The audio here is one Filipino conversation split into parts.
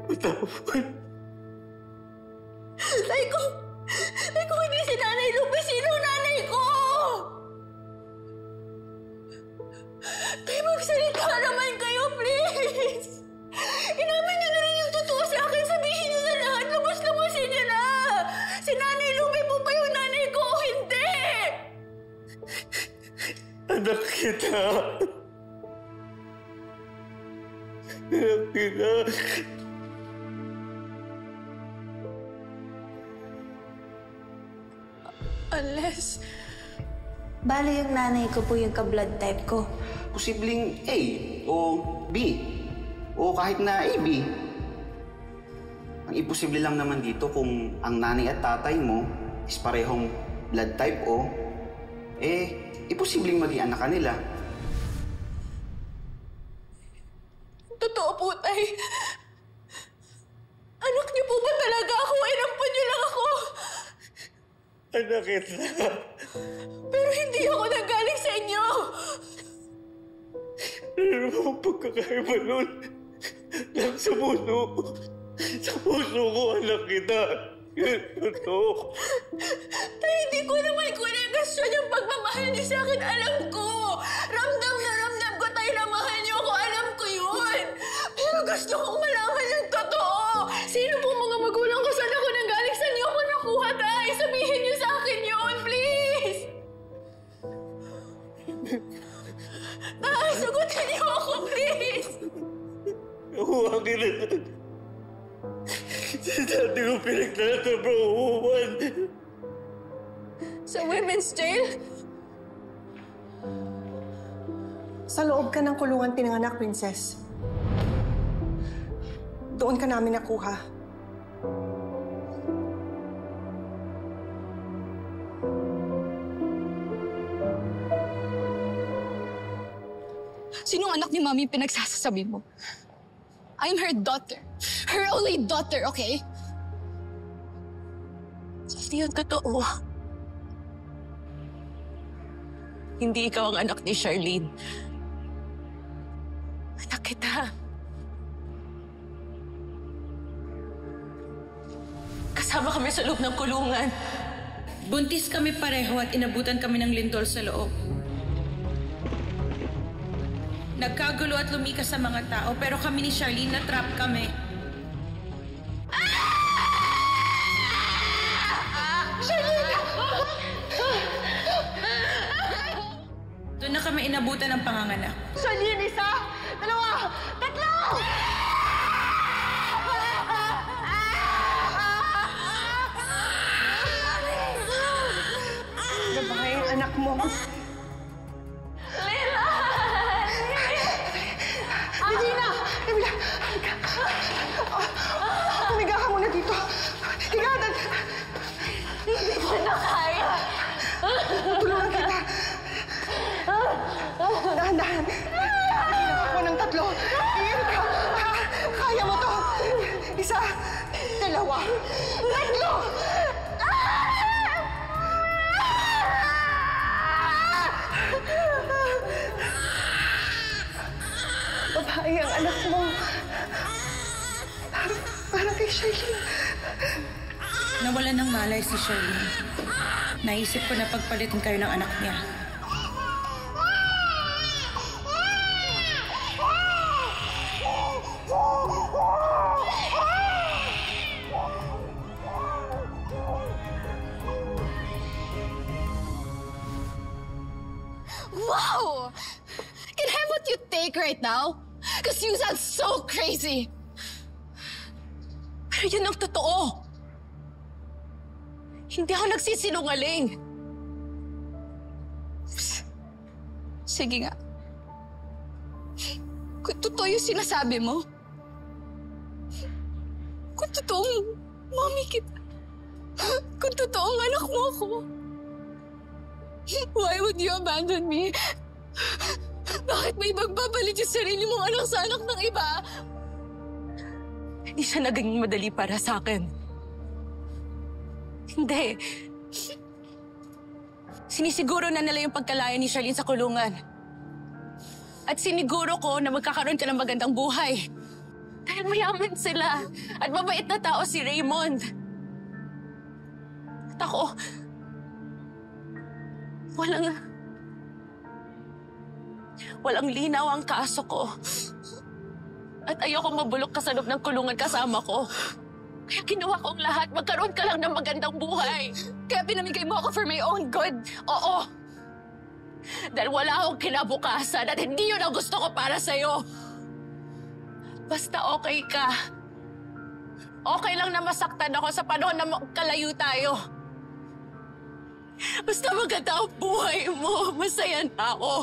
Patawad. Tay ko hindi si Nanay Lupe. Sino nanay ko? Tay, magsalita naman kayo, please. Inamin niyo na rin yung totoo sa akin. Sabihin niyo na lahat. Labas-labasin niyo na. Si Nanay Lupe po ba yung nanay ko o hindi? Anak kita. Anak kita. Unless... Bale yung nanay ko po yung ka-blood type ko. Posibleng A o B. O kahit na AB. Ang imposible lang naman dito kung ang nanay at tatay mo is parehong blood type O, imposibleng maging anak ka nila. Totoo po, Tay. Anak niyo po ba talaga ako? Inampun niyo lang ako. Anak kita. Pero hindi ako nanggaling sa inyo. Ano ang pagkakaiba nun? Lang sa puso. Sa puso ko, anak kita. Yun, totoo. Tay, hindi ko naman konegasyon yung pagmamahal niyo sa akin. Alam ko. Ramdam na ramdam ko, Tay, na mahal niyo ako. Alam ko yun. Pero gusto kong malaman yung totoo. Sino po mga magulang ko? Saan ako nanggaling? Saan niyo ako nakuha, Tay? Sabihin niyo sa akin yun, please. Tay, sagutin niyo ako, please. Nakuha kita. Sa dati ko pinagtatrabahuan. Sa women's jail? Sa loob ka ng kulungan pinanganak, Princess. Doon ka namin nakuha. Sinong anak ni Mami pinagsasasabi mo? I'm her daughter. Her only daughter, okay? Hindi yun totoo. Hindi ikaw ang anak ni Charlene. Anak kita. Kasama kami sa loob ng kulungan. Buntis kami pareho at inabutan kami ng lindol sa loob. Nagkagulo at lumikas sa mga tao, pero kami ni Charlene na-trap kami. Doon na kami inabutan ng panganganak. Charlene, isa! Dalawa! Tatlo! Babae ang anak mo. Regina! Emilia! Humiga ka muna dito. Higa! Hindi ko na kaya. Tulungan kita. Dahan-dahan. Ako ng tatlo. Iyan ka. Kaya mo to. Isa. Dalawa. Tatlo! Babae ang anak mo. Parang kay Charlene. Nawalan ng malay si Charlene. Naisip ko na pagpalitin kayo ng anak niya. Wow! Can I have what you take right now? Because you sound so crazy. Pero yun ang totoo. Hindi ako nagsisinungaling. Sige nga. Kung totoo yung sinasabi mo, kung totoong mami kita, kung totoong anak mo ako, why would you abandon me? Bakit may magbabalit yung sarili mong anak sa anak ng iba? Hindi siya naging madali para sa akin. Hindi. Sinisiguro na nila yung pagkalaya ni Charlene sa kulungan. At siniguro ko na magkakaroon ka ng magandang buhay. Dahil mayaman sila at mabait na tao si Raymond. At ako, walang linaw ang kaso ko. At ayoko mabulok ka sa loob ng kulungan kasama ko. Kaya ginawa ko ang lahat, magkaroon ka lang ng magandang buhay. Kaya pinamigay mo ako for my own good. Oo. Dahil wala akong kinabukasan at hindi yun ang gusto ko para sa'yo. Basta okay ka. Okay lang na masaktan ako sa panahon na magkalayo tayo. Basta maganda ang buhay mo, masaya na ako.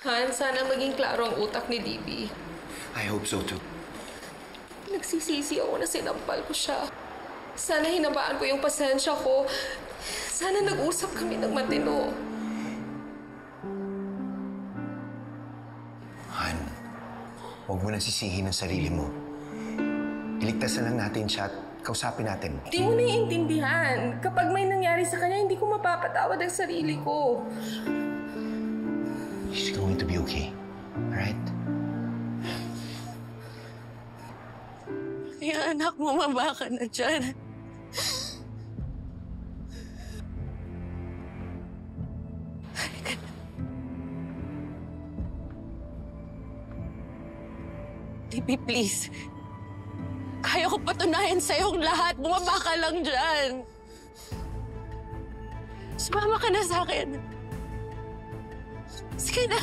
Han, sana maging klaro ang utak ni DB. I hope so too. Nagsisisi ako na sinampal ko siya. Sana hinabaan ko yung pasensya ko. Sana nag-usap kami ng matino. Han, huwag mo nang sisihin ang sarili mo. Iligtas na lang natin siya at kausapin natin. Hindi mo naiintindihan. Kapag may nangyari sa kanya, hindi ko mapapatawad ang sarili ko. She's going to be okay. Alright? Yung anak mo, maba ka na dyan. Libby, please. Kaya ko patunayan sa'yo ang lahat. Bumaba ka lang dyan. Sumama ka na sa akin. Sige na.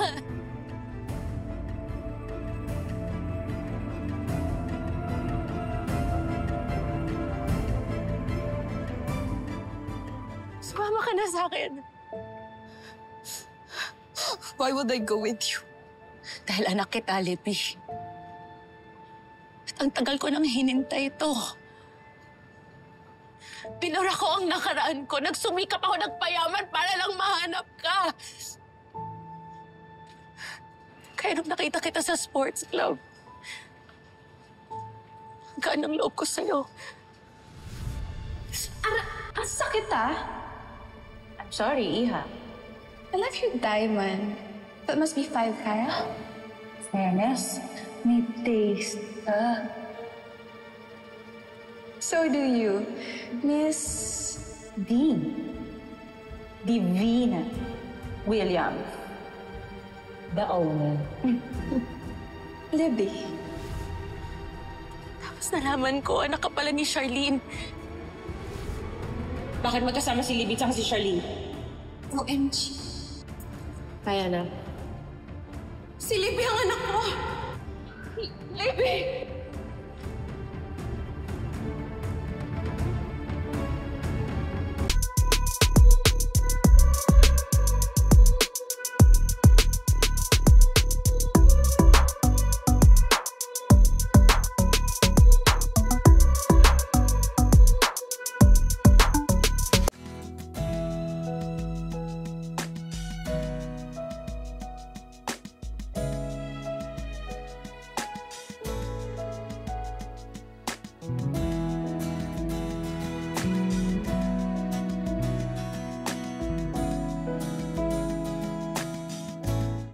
Sumama ka na sa akin. Why would I go with you? Dahil anak kita, Libby. At ang tagal ko nang hinintay ito. Pinura ko ang nakaraan ko. Nagsumikap ako nagpayaman para lang mahanap ka. Kaya nung nakita kita sa sports club, gaan ang loob ko sa'yo. Ang sakit ah. I'm sorry, Iha. I love your diamond. That must be 5 carat. Fairness, may taste ka. So do you, Miss D. Divina Williams. The owner. Libby. Tapos nalaman ko, anak ka pala ni Charlene. Bakit magkasama si Libby at si Charlene? OMG. Kaya na. Si Libby ang anak mo! Libby!